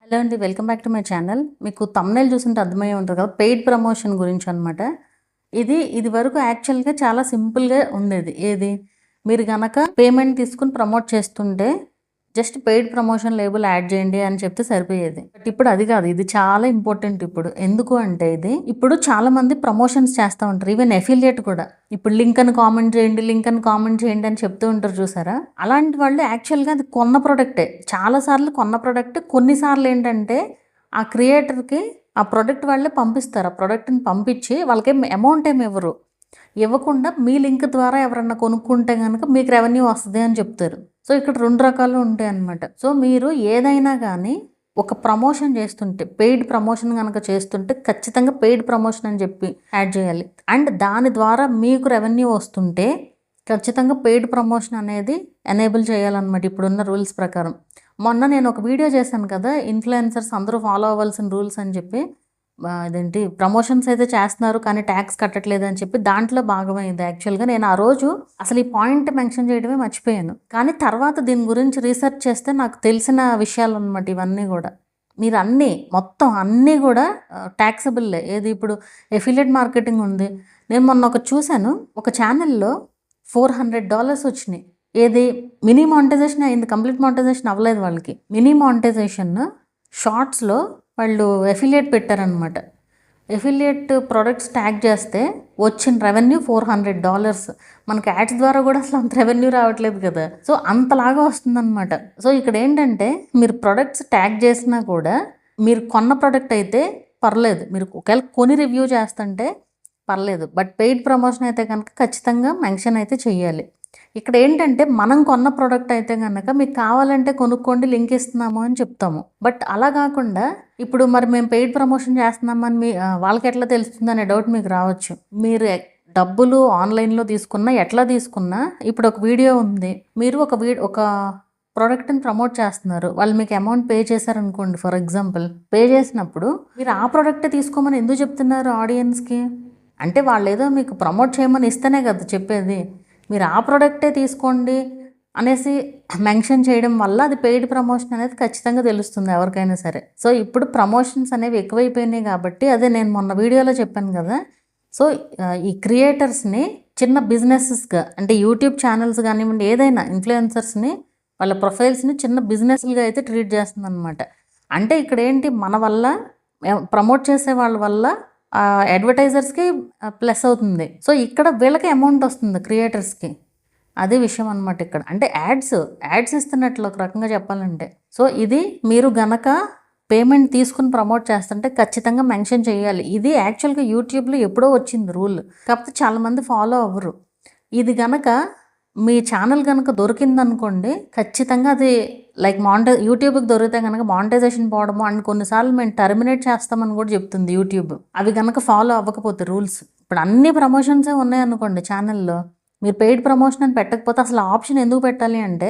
Hello అండి, welcome back to my channel. మీకు thumbnail చూస్తుంటే అర్థమయ్యే ఉంటుంది కదా, పెయిడ్ ప్రమోషన్ గురించి అనమాట. ఇది వరకు యాక్చువల్‌గా చాలా సింపుల్‌గా ఉండేది. ఏది మీరు గనక పేమెంట్ తీసుకొని ప్రమోట్ చేస్తుంటే just paid promotion label add చేయండి అని చెప్తే సరిపోయేది. బట్ ఇప్పుడు అది కాదు, ఇది చాలా ఇంపార్టెంట్ ఇప్పుడు. ఎందుకు అంటే ఇప్పుడు చాలా మంది ప్రమోషన్స్ చేస్తూ ఉంటారు, ఈవెన్ ఎఫిలియేట్ కూడా. ఇప్పుడు లింక్ అని కామెంట్ చేయండి, లింక్ అని కామెంట్ చేయండి అని చెప్తూ ఉంటారు చూసారా. అలాంటి వాళ్ళు యాక్చువల్గా అది కొన్న ప్రోడక్టే, చాలాసార్లు కొన్న ప్రోడక్ట్. కొన్నిసార్లు ఏంటంటే ఆ క్రియేటర్కి ఆ ప్రోడక్ట్ వాళ్ళే పంపిస్తారు. ఆ ప్రోడక్ట్ని పంపించి వాళ్ళకేం అమౌంట్ ఏమి ఇవ్వకుండా మీ లింక్ ద్వారా ఎవరన్నా కొనుక్కుంటే కనుక మీకు రెవెన్యూ వస్తుంది అని చెప్తారు. సో ఇక్కడ 2 రకాలు ఉంటాయి అన్నమాట. సో మీరు ఏదైనా కానీ ఒక ప్రమోషన్ చేస్తుంటే, పెయిడ్ ప్రమోషన్ కనుక చేస్తుంటే ఖచ్చితంగా పెయిడ్ ప్రమోషన్ అని చెప్పి యాడ్ చేయాలి. అండ్ దాని ద్వారా మీకు రెవెన్యూ వస్తుంటే ఖచ్చితంగా పెయిడ్ ప్రమోషన్ అనేది ఎనేబుల్ చేయాలన్నమాట ఇప్పుడున్న రూల్స్ ప్రకారం. మొన్న నేను ఒక వీడియో చేశాను కదా, ఇన్ఫ్లుయెన్సర్స్ అందరూ ఫాలో అవ్వాల్సిన రూల్స్ అని చెప్పి. ఇదేంటి ప్రమోషన్స్ అయితే చేస్తున్నారు కానీ ట్యాక్స్ కట్టట్లేదు అని చెప్పి దాంట్లో భాగమైంది. యాక్చువల్గా నేను ఆ రోజు అసలు ఈ పాయింట్ మెన్షన్ చేయడమే మర్చిపోయాను. కానీ తర్వాత దీని గురించి రీసెర్చ్ చేస్తే నాకు తెలిసిన విషయాలు అనమాట ఇవన్నీ కూడా. మీరు మొత్తం అన్నీ కూడా ట్యాక్సబుల్లే. ఏది ఇప్పుడు ఎఫిలియేట్ మార్కెటింగ్ ఉంది. నేను మొన్న చూశాను, ఒక ఛానల్లో $400 వచ్చినాయి. ఏది మినీ మానిటైజేషన్ అయింది, కంప్లీట్ మానిటైజేషన్ అవ్వలేదు వాళ్ళకి. మినీ మానిటైజేషన్ షార్ట్స్లో వాళ్ళు ఎఫిలియేట్ పెట్టారనమాట. ఎఫిలియేట్ ప్రొడక్ట్స్ ట్యాగ్ చేస్తే వచ్చిన రెవెన్యూ $400. మనకి యాడ్స్ ద్వారా కూడా అసలు అంత రెవెన్యూ రావట్లేదు కదా. సో అంతలాగా వస్తుందన్నమాట. సో ఇక్కడ ఏంటంటే మీరు ప్రొడక్ట్స్ ట్యాగ్ చేసినా కూడా మీరు కొన్న ప్రోడక్ట్ అయితే పర్లేదు, మీరు ఒకవేళ కొని రివ్యూ చేస్తుంటే పర్లేదు. బట్ పెయిడ్ ప్రమోషన్ అయితే కనుక ఖచ్చితంగా మెన్షన్ అయితే చెయ్యాలి. ఇక్కడ ఏంటంటే మనం కొన్న ప్రోడక్ట్ అయితే కనుక మీకు కావాలంటే కొనుక్కోండి, లింక్ ఇస్తున్నాము అని చెప్తాము. బట్ అలా కాకుండా ఇప్పుడు మరి మేము పెయిడ్ ప్రమోషన్ చేస్తున్నామని వాళ్ళకి ఎట్లా తెలుస్తుంది అనే డౌట్ మీకు రావచ్చు. మీరు డబ్బులు ఆన్లైన్లో తీసుకున్నా, ఎట్లా తీసుకున్నా, ఇప్పుడు ఒక వీడియో ఉంది, మీరు ఒక ప్రోడక్ట్ని ప్రమోట్ చేస్తున్నారు, వాళ్ళు మీకు అమౌంట్ పే చేశారనుకోండి. ఫర్ ఎగ్జాంపుల్ పే చేసినప్పుడు మీరు ఆ ప్రోడక్టే తీసుకోమని ఎందుకు చెప్తున్నారు ఆడియన్స్కి? అంటే వాళ్ళు ఏదో మీకు ప్రమోట్ చేయమని ఇస్తేనే కదా చెప్పేది. మీరు ఆ ప్రోడక్టే తీసుకోండి అనేసి మెన్షన్ చేయడం వల్ల అది పెయిడ్ ప్రమోషన్ అనేది ఖచ్చితంగా తెలుస్తుంది ఎవరికైనా సరే. సో ఇప్పుడు ప్రమోషన్స్ అనేవి ఎక్కువైపోయినాయి కాబట్టి, అదే నేను మొన్న వీడియోలో చెప్పాను కదా. సో ఈ క్రియేటర్స్ని చిన్న బిజినెసెస్గా, అంటే యూట్యూబ్ ఛానల్స్ కానివ్వండి, ఏదైనా ఇన్ఫ్లుయెన్సర్స్ని వాళ్ళ ప్రొఫైల్స్ని చిన్న బిజినెస్లుగా అయితే ట్రీట్ చేస్తుంది అనమాట. అంటే ఇక్కడ ఏంటి, మన వల్ల ప్రమోట్ చేసే వాళ్ళ వల్ల అడ్వర్టైజర్స్కి ప్లస్ అవుతుంది. సో ఇక్కడ వీళ్ళకి అమౌంట్ వస్తుంది క్రియేటర్స్కి. అదే విషయం అనమాట ఇక్కడ. అంటే యాడ్స్ ఇస్తున్నట్లు ఒక రకంగా చెప్పాలంటే. సో ఇది మీరు గనక పేమెంట్ తీసుకుని ప్రమోట్ చేస్తుంటే ఖచ్చితంగా మెన్షన్ చేయాలి. ఇది యాక్చువల్గా యూట్యూబ్లో ఎప్పుడో వచ్చింది రూల్, కాకపోతే చాలామంది ఫాలో అవ్వరు. ఇది గనక మీ ఛానల్ కనుక దొరికిందనుకోండి, ఖచ్చితంగా అది లైక్ యూట్యూబ్కి దొరికితే కనుక మానిటైజేషన్ పోవడము, అండ్ కొన్నిసార్లు మేము టర్మినేట్ చేస్తామని కూడా చెప్తుంది యూట్యూబ్, అవి కనుక ఫాలో అవ్వకపోతే రూల్స్. ఇప్పుడు అన్ని ప్రమోషన్సే ఉన్నాయనుకోండి ఛానల్లో, మీరు పెయిడ్ ప్రమోషన్ అని పెట్టకపోతే అసలు ఆప్షన్ ఎందుకు పెట్టాలి అంటే,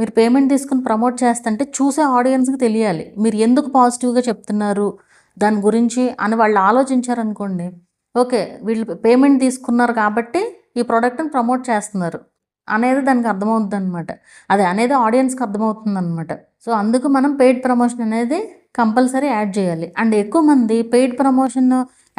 మీరు పేమెంట్ తీసుకుని ప్రమోట్ చేస్తుంటే చూసే ఆడియన్స్కి తెలియాలి మీరు ఎందుకు పాజిటివ్గా చెప్తున్నారు దాని గురించి అని వాళ్ళు ఆలోచించారనుకోండి. ఓకే, వీళ్ళు పేమెంట్ తీసుకున్నారు కాబట్టి ఈ ప్రోడక్ట్ని ప్రమోట్ చేస్తున్నారు అనేది దానికి అర్థమవుతుంది అనమాట. అది అనేది ఆడియన్స్కి అర్థమవుతుంది అనమాట. సో అందుకు మనం పెయిడ్ ప్రమోషన్ అనేది కంపల్సరీ యాడ్ చేయాలి. అండ్ ఎక్కువ మంది పెయిడ్ ప్రమోషన్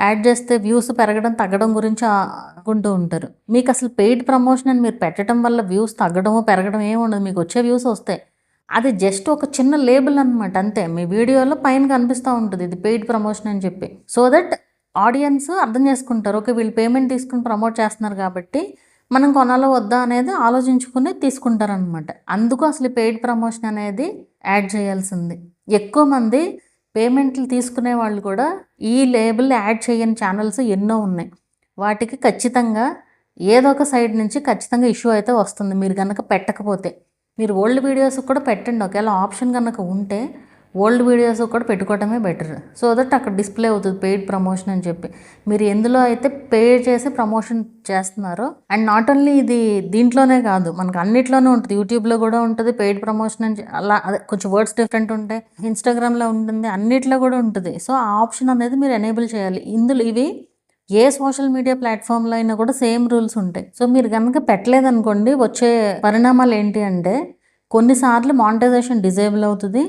యాడ్ చేస్తే వ్యూస్ పెరగడం తగ్గడం గురించి అనుకుంటూ ఉంటారు. మీకు అసలు పెయిడ్ ప్రమోషన్ అని మీరు పెట్టడం వల్ల వ్యూస్ తగ్గడము పెరగడం ఏమి ఉండదు, మీకు వచ్చే వ్యూస్ వస్తాయి. అది జస్ట్ ఒక చిన్న లేబుల్ అనమాట, అంతే. మీ వీడియోలో పైన కనిపిస్తూ ఉంటుంది ఇది పెయిడ్ ప్రమోషన్ అని చెప్పి. సో దట్ ఆడియన్స్ అర్థం చేసుకుంటారు, ఓకే వీళ్ళు పేమెంట్ తీసుకుని ప్రమోట్ చేస్తున్నారు కాబట్టి మనం కొనాలో వద్దా అనేది ఆలోచించుకుని తీసుకుంటారనమాట. అందుకు అసలు పెయిడ్ ప్రమోషన్ అనేది యాడ్ చేయాల్సింది. ఎక్కువ మంది పేమెంట్లు తీసుకునే వాళ్ళు కూడా ఈ లేబుల్ యాడ్ చేయని ఛానల్స్ ఎన్నో ఉన్నాయి. వాటికి ఖచ్చితంగా ఏదో ఒక సైడ్ నుంచి ఖచ్చితంగా ఇష్యూ అయితే వస్తుంది మీరు కనుక పెట్టకపోతే. మీరు ఓల్డ్ వీడియోస్ కూడా పెట్టండి, ఒకవేళ ఆప్షన్ కనుక ఉంటే ఓల్డ్ వీడియోస్ కూడా పెట్టుకోవడమే బెటర్. సో దట్ అక్కడ డిస్ప్లే అవుతుంది పెయిడ్ ప్రమోషన్ అని చెప్పి. మీరు ఎందులో అయితే పే చేసి ప్రమోషన్ చేస్తున్నారో, అండ్ నాట్ ఓన్లీ ఇది దీంట్లోనే కాదు, మనకు అన్నిట్లోనే ఉంటుంది. యూట్యూబ్లో కూడా ఉంటుంది పెయిడ్ ప్రమోషన్ అని, అలా అదే కొంచెం వర్డ్స్ డిఫరెంట్ ఉంటాయి. ఇన్స్టాగ్రామ్లో ఉంటుంది, అన్నిట్లో కూడా ఉంటుంది. సో ఆ ఆప్షన్ అనేది మీరు ఎనేబుల్ చేయాలి. ఇవి ఏ సోషల్ మీడియా ప్లాట్ఫామ్లో అయినా కూడా సేమ్ రూల్స్ ఉంటాయి. సో మీరు కనుక పెట్టలేదనుకోండి, వచ్చే పరిణామాలు ఏంటి అంటే కొన్నిసార్లు మానిటైజేషన్ డిజేబుల్ అవుతుంది,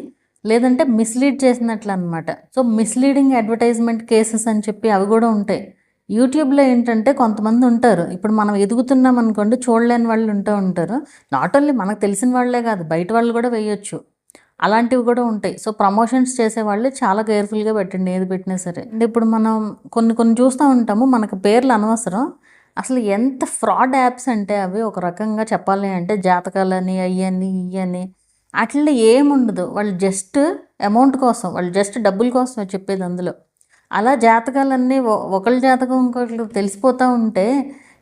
లేదంటే మిస్లీడ్ చేసినట్లు అనమాట. సో మిస్లీడింగ్ అడ్వర్టైజ్మెంట్ కేసెస్ అని చెప్పి అవి కూడా ఉంటాయి. యూట్యూబ్లో ఏంటంటే కొంతమంది ఉంటారు, ఇప్పుడు మనం ఎదుగుతున్నాం అనుకోండి, చూడలేని వాళ్ళు ఉంటారు. నాట్ ఓన్లీ మనకు తెలిసిన వాళ్ళే కాదు, బయట వాళ్ళు కూడా వేయొచ్చు. అలాంటివి కూడా ఉంటాయి. సో ప్రమోషన్స్ చేసేవాళ్ళు చాలా కేర్ఫుల్గా పెట్టండి ఏది పెట్టినా సరే. అంటే ఇప్పుడు మనం కొన్ని చూస్తూ ఉంటాము, మనకు పేర్లు అనవసరం. అసలు ఎంత ఫ్రాడ్ యాప్స్ అంటే అవి, ఒక రకంగా చెప్పాలి అంటే జాతకాలని అయ్యని ఇయ్యని అట్లా ఏముండదు. వాళ్ళు జస్ట్ అమౌంట్ కోసం, వాళ్ళు జస్ట్ డబ్బుల కోసం చెప్పేది అందులో. అలా జాతకాలన్నీ ఒకళ్ళ జాతకం ఇంకొకరికి తెలిసిపోతూ ఉంటే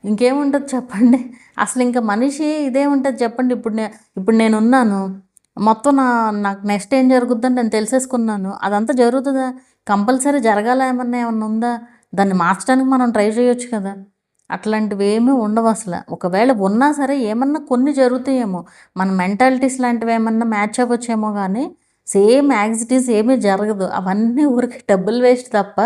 ఇంకేముంటుంది చెప్పండి. అసలు ఇంకా మనిషి ఇదేముంటుంది చెప్పండి. ఇప్పుడు నేనున్నాను, మొత్తం నాకు నెక్స్ట్ ఏం జరుగుద్దని నేను తెలిసేసుకున్నాను. అదంతా జరుగుతుందా? కంపల్సరీ జరగాల ఏమన్నా ఉందా? దాన్ని మార్చడానికి మనం ట్రై చేయొచ్చు కదా. అట్లాంటివి ఏమీ ఉండవు అసలు. ఒకవేళ ఉన్నా సరే ఏమన్నా కొన్ని జరుగుతాయేమో, మన మెంటాలిటీస్ లాంటివి ఏమన్నా మ్యాచ్ అవ్వచ్చేమో, కానీ సేమ్ యాజ్ ఇట్ ఈస్ ఏమీ జరగదు. అవన్నీ ఊరికి డబ్బులు వేస్ట్ తప్ప.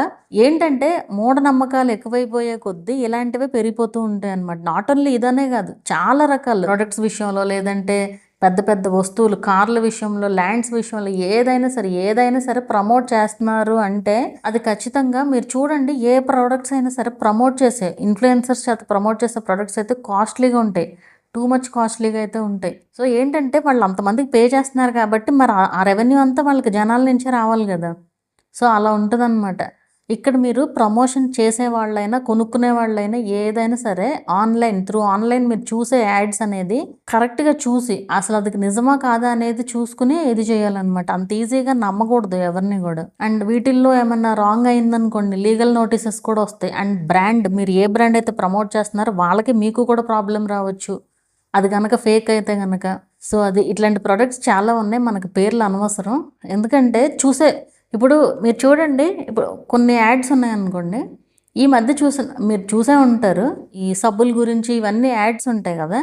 ఏంటంటే మూఢనమ్మకాలు ఎక్కువైపోయే కొద్దీ ఇలాంటివే పెరిగిపోతూ ఉంటాయి అన్నమాట. నాట్ ఓన్లీ ఇదనే కాదు, చాలా రకాలు ప్రొడక్ట్స్ విషయంలో, లేదంటే పెద్ద పెద్ద వస్తువులు, కార్ల విషయంలో, ల్యాండ్స్ విషయంలో, ఏదైనా సరే ప్రమోట్ చేస్తున్నారు అంటే అది ఖచ్చితంగా మీరు చూడండి. ఏ ప్రోడక్ట్స్ అయినా సరే ప్రమోట్ చేసే ఇన్ఫ్లుయెన్సర్స్ చేత ప్రమోట్ చేసే ప్రొడక్ట్స్ అయితే కాస్ట్లీగా ఉంటాయి, టూ మచ్ కాస్ట్లీగా అయితే ఉంటాయి. సో ఏంటంటే వాళ్ళు అంతమందికి పే చేస్తున్నారు కాబట్టి మరి ఆ రెవెన్యూ అంతా వాళ్ళకి జనాల నుంచే రావాలి కదా. సో అలా ఉంటుందన్నమాట. ఇక్కడ మీరు ప్రమోషన్ చేసే వాళ్ళైనా కొనుక్కునే వాళ్ళైనా ఏదైనా సరే ఆన్లైన్ మీరు చూసే యాడ్స్ అనేది కరెక్ట్గా చూసి అసలు అది నిజమా కాదా అనేది చూసుకుని ఇది చేయాలన్నమాట. అంత ఈజీగా నమ్మకూడదు ఎవరిని కూడా. అండ్ వీటిల్లో ఏమన్నా రాంగ్ అయిందనుకోండి, లీగల్ నోటీసెస్ కూడా వస్తాయి. అండ్ మీరు ఏ బ్రాండ్ అయితే ప్రమోట్ చేస్తున్నారో వాళ్ళకి మీకు కూడా ప్రాబ్లం రావచ్చు, అది కనుక ఫేక్ అయితే కనుక. సో అది ఇట్లాంటి ప్రొడక్ట్స్ చాలా ఉన్నాయి, మనకు పేర్లు అనవసరం. ఎందుకంటే ఇప్పుడు మీరు చూడండి, ఇప్పుడు కొన్ని యాడ్స్ ఉన్నాయనుకోండి, ఈ మధ్య మీరు చూసే ఉంటారు, ఈ సబ్బుల గురించి ఇవన్నీ యాడ్స్ ఉంటాయి కదా.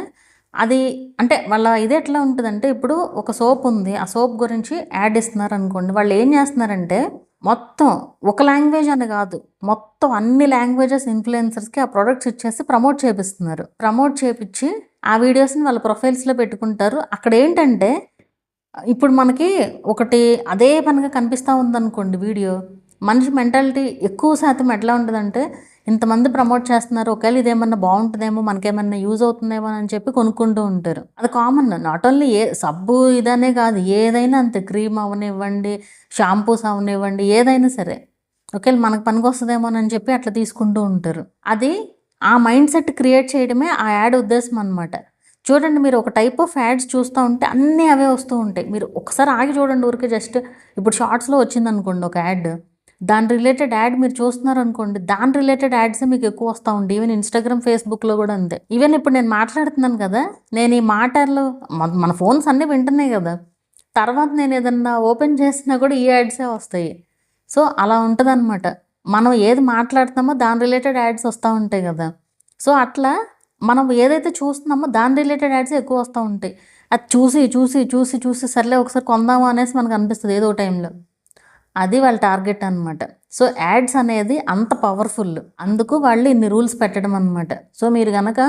అది అంటే వాళ్ళ ఇది ఎట్లా ఉంటుందంటే, ఇప్పుడు ఒక సోప్ ఉంది, ఆ సోప్ గురించి యాడ్ ఇస్తున్నారు అనుకోండి. వాళ్ళు ఏం చేస్తున్నారంటే మొత్తం ఒక లాంగ్వేజ్ అని కాదు, మొత్తం అన్ని లాంగ్వేజెస్ ఇన్ఫ్లుయెన్సర్స్కి ఆ ప్రొడక్ట్స్ ఇచ్చేసి ప్రమోట్ చేపిస్తున్నారు. ప్రమోట్ చేపించి ఆ వీడియోస్ని వాళ్ళ ప్రొఫైల్స్లో పెట్టుకుంటారు. అక్కడ ఏంటంటే ఇప్పుడు మనకి ఒకటి అదే పనిగా కనిపిస్తూ ఉందనుకోండి వీడియో, మనిషి మెంటాలిటీ ఎక్కువ శాతం ఎట్లా ఉంటుందంటే, ఇంతమంది ప్రమోట్ చేస్తున్నారు, ఒకవేళ ఇదేమన్నా బాగుంటుందేమో, మనకేమన్నా యూజ్ అవుతుందేమో అని చెప్పి కొనుక్కుంటూ ఉంటారు. అది కామన్. నాట్ ఓన్లీ సబ్బు ఇదనే కాదు, ఏదైనా అంతే. క్రీమ్ అవనివ్వండి, షాంపూస్ అవనివ్వండి, ఏదైనా సరే ఒకవేళ మనకు పనికి వస్తుందేమో అని చెప్పి అట్లా తీసుకుంటూ ఉంటారు. అది ఆ మైండ్ సెట్ క్రియేట్ చేయడమే ఆ యాడ్ ఉద్దేశం అనమాట. చూడండి, మీరు ఒక టైప్ ఆఫ్ యాడ్స్ చూస్తూ ఉంటే అన్నీ అవే వస్తూ ఉంటాయి. మీరు ఒకసారి ఆగి చూడండి ఊరికే. జస్ట్ ఇప్పుడు షార్ట్స్లో వచ్చింది అనుకోండి ఒక యాడ్, దాని రిలేటెడ్ యాడ్ మీరు చూస్తున్నారు అనుకోండి, దాని రిలేటెడ్ యాడ్స్ మీకు ఎక్కువ వస్తూ ఉంటాయి. ఈవెన్ ఇన్స్టాగ్రామ్, ఫేస్బుక్లో కూడా అంతే. ఈవెన్ ఇప్పుడు నేను మాట్లాడుతున్నాను కదా, నేను ఈ మాటలు మన ఫోన్స్ అన్నీ వింటున్నాయి కదా, తర్వాత నేను ఏదన్నా ఓపెన్ చేసినా కూడా ఈ యాడ్సే వస్తాయి. సో అలా ఉంటుంది. మనం ఏది మాట్లాడుతామో దాని రిలేటెడ్ యాడ్స్ వస్తూ ఉంటాయి కదా. సో అట్లా మనం ఏదైతే చూస్తున్నామో దాని రిలేటెడ్ యాడ్స్ ఎక్కువ వస్తూ ఉంటాయి. అది చూసి చూసి చూసి చూసి సర్లే ఒకసారి కొందాము అనేసి మనకు అనిపిస్తుంది ఏదో టైంలో. అది వాళ్ళ టార్గెట్ అనమాట. సో యాడ్స్ అనేది అంత పవర్ఫుల్, అందుకు వాళ్ళు ఇన్ని రూల్స్ పెట్టడం అనమాట. సో మీరు కనుక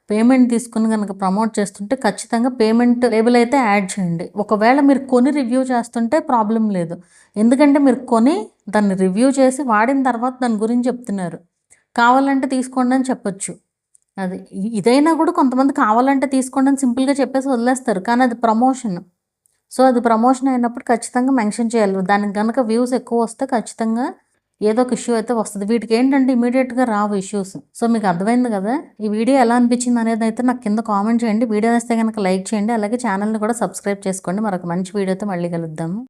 పేమెంట్ తీసుకుని కనుక ప్రమోట్ చేస్తుంటే ఖచ్చితంగా పేమెంట్ లేబుల్ అయితే యాడ్ చేయండి. ఒకవేళ మీరు కొని రివ్యూ చేస్తుంటే ప్రాబ్లం లేదు, ఎందుకంటే మీరు కొని దాన్ని రివ్యూ చేసి వాడిన తర్వాత దాని గురించి చెప్తున్నారు. కావాలంటే తీసుకోండి అని చెప్పొచ్చు. అది ఇదైనా కూడా కొంతమంది కావాలంటే తీసుకోండి అని సింపుల్గా చెప్పేసి వదిలేస్తారు, కానీ అది ప్రమోషన్. సో అది ప్రమోషన్ అయినప్పుడు ఖచ్చితంగా మెన్షన్ చేయాలి. దానికి కనుక వ్యూస్ ఎక్కువ వస్తే ఖచ్చితంగా ఏదో ఒక ఇష్యూ అయితే వస్తుంది. వీటికి ఏంటంటే ఇమీడియట్గా రావు ఇష్యూస్. సో మీకు అర్థమైంది కదా. ఈ వీడియో ఎలా అనిపించింది అనేది అయితే నాకు కింద కామెంట్ చేయండి. వీడియో వేస్తే కనుక లైక్ చేయండి, అలాగే ఛానల్ని కూడా సబ్స్క్రైబ్ చేసుకోండి. మరొక మంచి వీడియోతో మళ్ళీ కలుద్దాము.